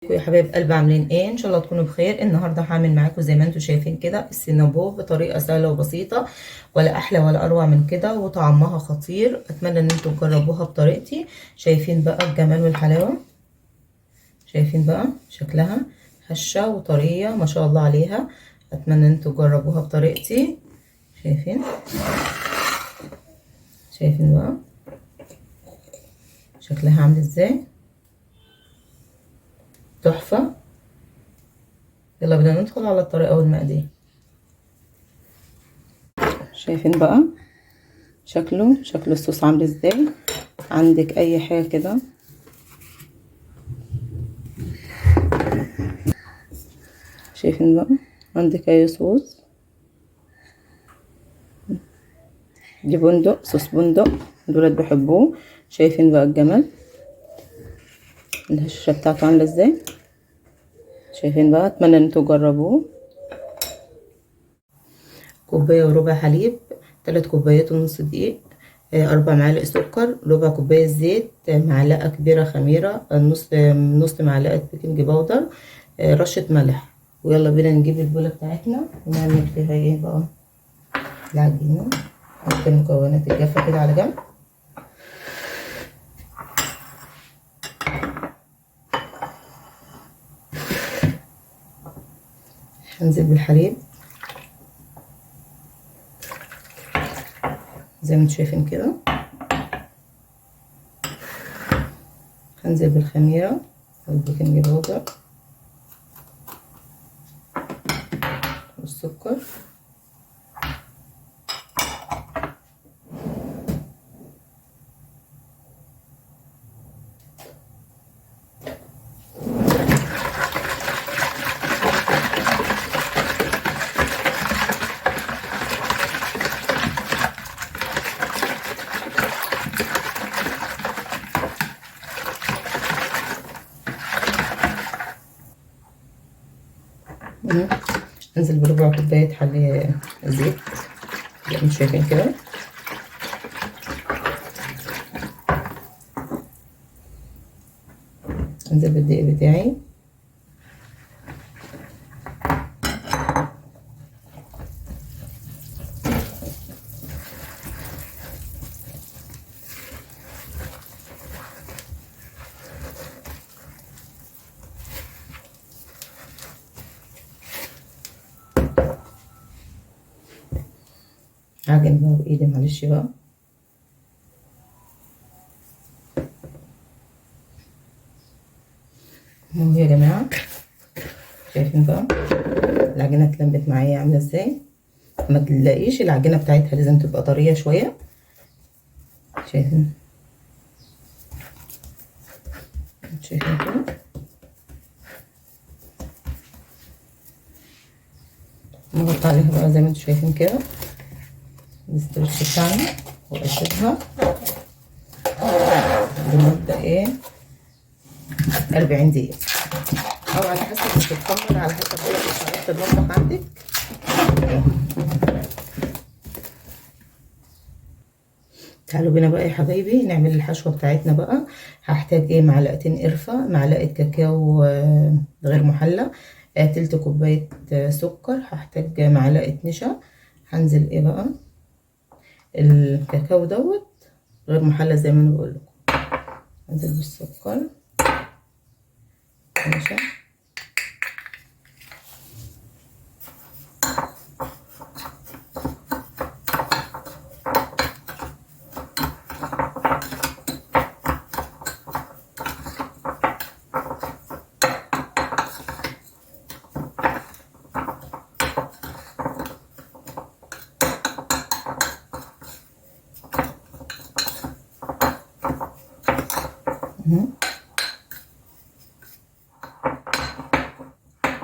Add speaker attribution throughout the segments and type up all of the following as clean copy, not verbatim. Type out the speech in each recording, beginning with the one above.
Speaker 1: يا حبايب قلبي، عاملين ايه؟ ان شاء الله تكونوا بخير. النهارده هعمل معاكم زي ما انتم شايفين كده السينابو بطريقه سهله وبسيطه، ولا احلى ولا اروع من كده، وطعمها خطير. اتمنى ان انتم تجربوها بطريقتي. شايفين بقى الجمال والحلاوه؟ شايفين بقى شكلها هشه وطريه ما شاء الله عليها. اتمنى ان انتم تجربوها بطريقتي. شايفين بقى شكلها عامل ازاي؟ تحفه. يلا بدنا ندخل على الطريقه والمقادير. شايفين بقى شكل الصوص عامل ازاي؟ عندك اي حاجه كده، شايفين بقى؟ عندك اي صوص دي بندق، صوص بندق دولت بيحبوه. شايفين بقى الجمال؟ الهشاشة بتاعته عامله ازاي؟ شايفين بقى؟ اتمنى ان انتوا تجربوه. كوبايه وربع حليب، 3 كوبايات ونص دقيق، 4 معالق سكر، ربع كوبايه زيت، معلقه كبيره خميره، نص معلقه بيكنج باودر، رشه ملح. ويلا بينا نجيب البوله بتاعتنا ونعمل فيها ايه بقى؟ العجينه. نحط المكونات الجافه كده على جنب. هنزل بالحليب زي ما انتم شايفين كده. هنزل بالخميره والبيكنج باودر والسكر. انزل بربع كوبايه زيت زي ما انتم شايفين كده. انزل بالدقيق بتاعي. هعجن بقى بايدي، معلش بقى. اهو يا جماعه، شايفين بقى العجينه اتلمت معايا عامله ازاي؟ ما تلاقيش العجينه بتاعتها لازم تبقى طريه شويه. شايفين كده؟ نحط عليها بقى زي ما انتم شايفين كده الاسترتش بتاعنا، واسيبها لمده ايه 40 دقيقه، او على حسب ما تتخمر، على حسب طريقه المطبخ عندك. تعالوا بينا بقى يا حبايبي نعمل الحشوه بتاعتنا بقى. هحتاج ايه؟ معلقتين قرفه، معلقه كاكاو غير محلى، تلت كوبايه سكر، هحتاج معلقه نشا. هنزل ايه بقى؟ الكاكاو دوت غير محلى زي ما انا بقول لكم. هنزل بالسكر، نشا.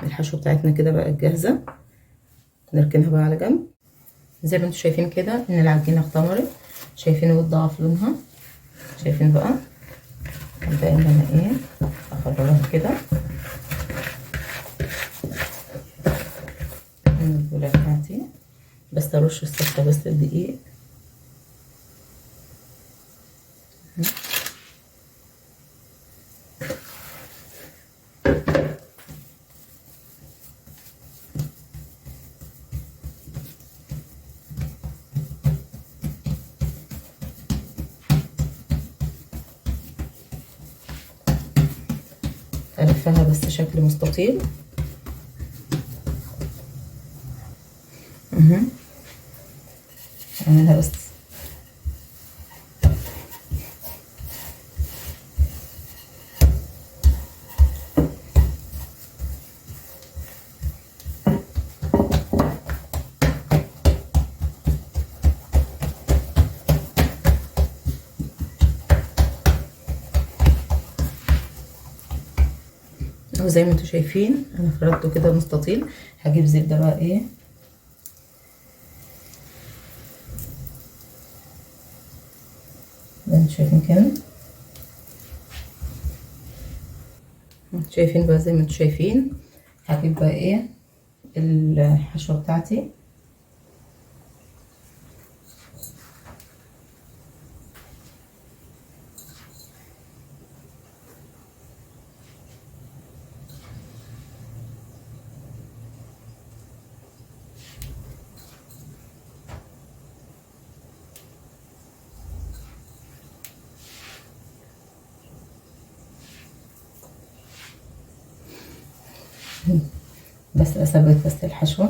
Speaker 1: الحشوه بتاعتنا كده بقت جاهزه، نركنها بقى على جنب. زي ما انتم شايفين كده ان العجينه اختمرت، شايفين وضعف لونها؟ شايفين بقى؟ هبدا ان انا ايه اخرجها كده من البوله بتاعتي. بس ارش الصلصه بس الدقيق. الفها بس شكل مستطيل. اعملها بس. اهو زي ما انتوا شايفين انا فردته كده مستطيل. هجيب زبده بقى ايه، زي ما انتوا شايفين كده. شايفين بقى زي ما انتوا شايفين. هجيب بقى ايه الحشوه بتاعتي. بس اثبت بس الحشوه.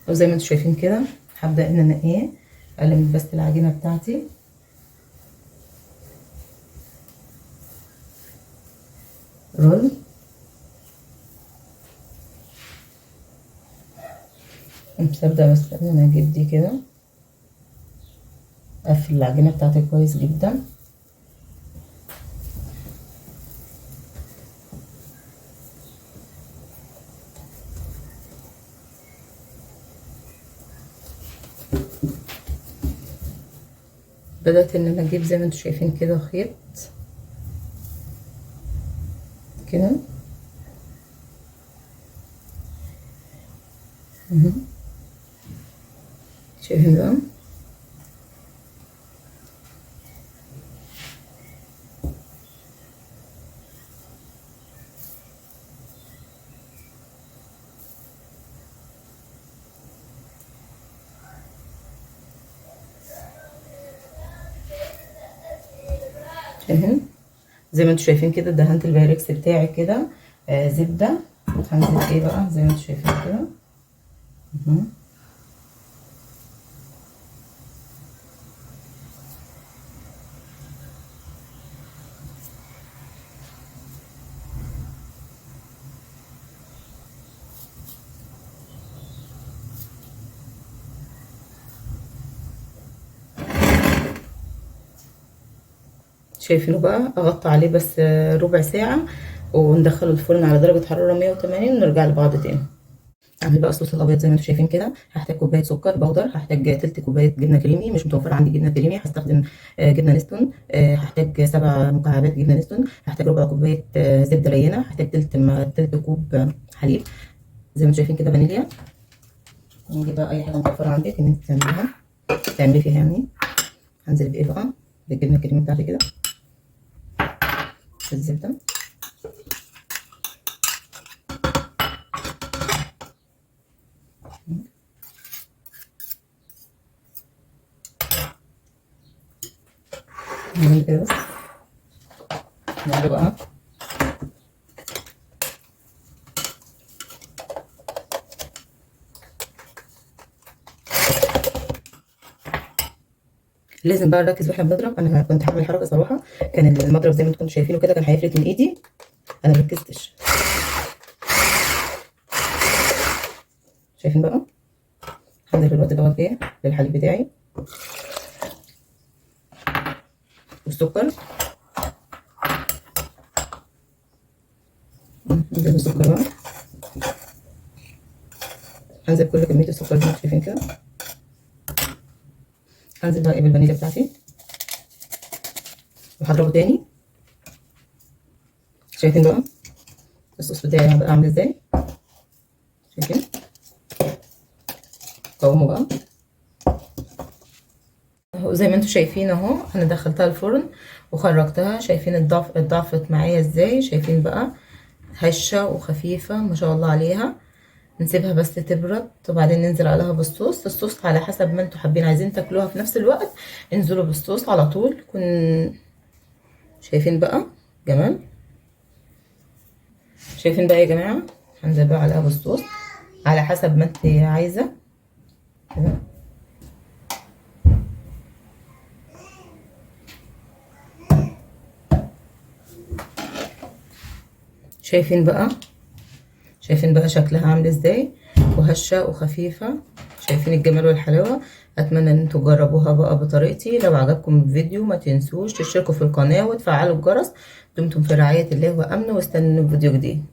Speaker 1: وزي ما انتوا شايفين كده هبدا ان انا ايه الم بس العجينه بتاعتي. رول. بس ابدا بس ان انا اجيب دي كده، اقفل العجينه بتاعتي كويس جدا. بدأت ان انا اجيب زي ما انتوا شايفين كده خيط كده. شايفين بقى. شايفين زي ما انتوا شايفين كده دهنت البايركس بتاعي كده زبده. هنزل ايه بقى زي ما انتوا شايفين كده. شايفينه بقى. اغطي عليه بس ربع ساعه وندخله الفرن على درجه حراره 180 ونرجع لبعض تاني. اعمل بقى الصوص الابيض زي ما انتم شايفين كده. هحتاج كوبايه سكر بودر، هحتاج تلت كوبايه جبنه كريمي، مش متوفر عندي جبنه كريمي هستخدم جبنه نستون. هحتاج 7 مكعبات جبنه نستون. هحتاج ربع كوبايه زبده لينه. هحتاج تلت كوب حليب. زي ما انتم شايفين كده فانيليا. نجيب بقى اي حاجه متوفره عندك ان انت تعملي فيها يعني. هنزل بايه بقى بالجبنه الكريمي بتاعتي كده في الزبده. نعمل كده بس. نعمل بقى لازم بقى نركز واحنا بنضرب. انا كنت هعمل حركه صراحه، كان المضرب زي ما انتم كنتوا شايفينه كده كان هيفلت من ايدي، انا مركزتش. شايفين بقى. هنزل في الوقت دوت ايه للحليب بتاعي والسكر. هنزل بالسكر بقى. هنزل كل كميه السكر اللي انتم شايفين كده. هنزل بقى بالفانيليا بتاعتي وهضربه تاني. شايفين بقى الصوص بتاعي هيبقى عامل ازاي. شايفين قوامه بقى. اهو زي ما انتم شايفين اهو انا دخلتها الفرن وخرجتها. شايفين اتضاعفت معايا ازاي. شايفين بقى هشه وخفيفه ما شاء الله عليها. نسيبها بس تبرد وبعدين ننزل عليها بالصوص. الصوص على حسب ما انتوا حابين، عايزين تاكلوها في نفس الوقت انزلوا بالصوص على طول. شايفين بقى جمال؟ شايفين بقى يا جماعه؟ هنزل بقى عليها بالصوص على حسب ما انت عايزه كده. شايفين بقى؟ شايفين بقى شكلها عامل ازاي؟ وهشة وخفيفة. شايفين الجمال والحلاوة؟ اتمنى ان انتوا تجربوها بقى بطريقتي. لو عجبكم الفيديو ما تنسوش تشتركوا في القناة وتفعلوا الجرس. دمتم في رعاية الله وامن، واستنوا فيديو جديد.